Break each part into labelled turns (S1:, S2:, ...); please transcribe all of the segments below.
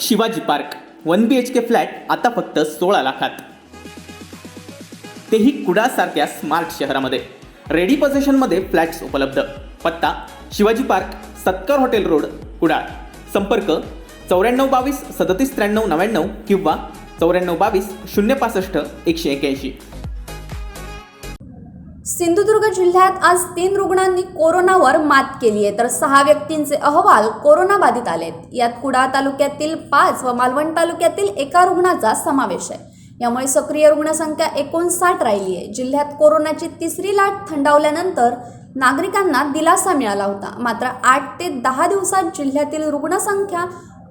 S1: Shivaji park 1 BHK flat आता फक्त 16 लाखात, तेही कुडासारख्या स्मार्ट शहरामध्ये. रेडी पोझिशनमध्ये फ्लॅट्स उपलब्ध. पत्ता Shivaji park, Satkar hotel road, Kudal. संपर्क 9422 379399 किंवा 9422 065 181.
S2: सिंधुदुर्ग जिल्ह्यात आज 3 रुग्णांनी कोरोनावर मात केली आहे, तर 6 व्यक्तींचे अहवाल कोरोनाबाधित आलेत. यात कुडाळ तालुक्यातील 5 व मालवण तालुक्यातील 1 रुग्णाचा समावेश आहे. यामुळे सक्रिय रुग्णसंख्या 59 राहिली आहे. जिल्ह्यात कोरोनाची 3री लाट थंडावल्यानंतर नागरिकांना दिलासा मिळाला होता. मात्र 8 ते 10 दिवसात जिल्ह्यातील रुग्णसंख्या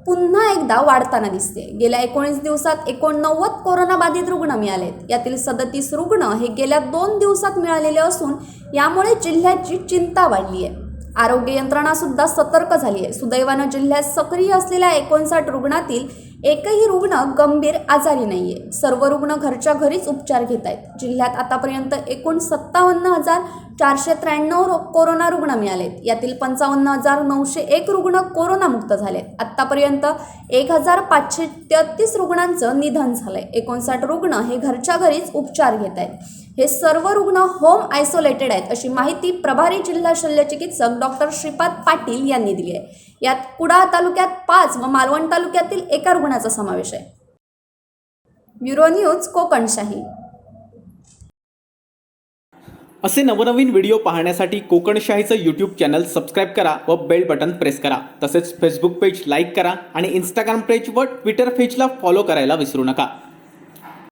S2: पुन्हा एकदा वाढताना दिसते. गेल्या 19 दिवसात 89 कोरोनाबाधित रुग्ण मिळालेत. यातील 37 रुग्ण हे गेल्या 2 दिवसात मिळालेले असून यामुळे जिल्ह्याची चिंता वाढली आहे. आरोग्य यंत्रणा सुद्धा सतर्क झाली आहे. सुदैवानं जिल्ह्यात सक्रिय असलेल्या 59 रुग्णातील एकही रुग्ण गंभीर आजारी नाहीये. सर्व रुग्ण घरच्या घरीच उपचार घेत आहेत. जिल्ह्यात आतापर्यंत एकूण 57,493 कोरोना रुग्ण मिळालेत. यातील 55,901 रुग्ण कोरोनामुक्त झालेत. आतापर्यंत 1,533 रुग्णांचं निधन झालंय. 59 रुग्ण हे घरच्या घरीच उपचार घेत आहेत. हे सर्व रुग्ण होम आयसोलेटेड आहेत, अशी माहिती प्रभारी जिल्हा शल्यचिकित्सक डॉक्टर श्रीपाद पाटील यांनी दिली आहे. यात कुडाळ तालुक्यात 5 व मालवण तालुक्यातील 1 रुग्णाचा समावेश आहे. Bureau news Kokanshahi.
S1: असे नवनवीन व्हिडिओ पाहण्यासाठी कोकणशाहीचं यूट्यूब चॅनल सबस्क्राईब करा व बेल बटन प्रेस करा. तसेच फेसबुक पेज लाईक करा आणि इंस्टाग्राम पेज व ट्विटर पेजला फॉलो करायला विसरू नका.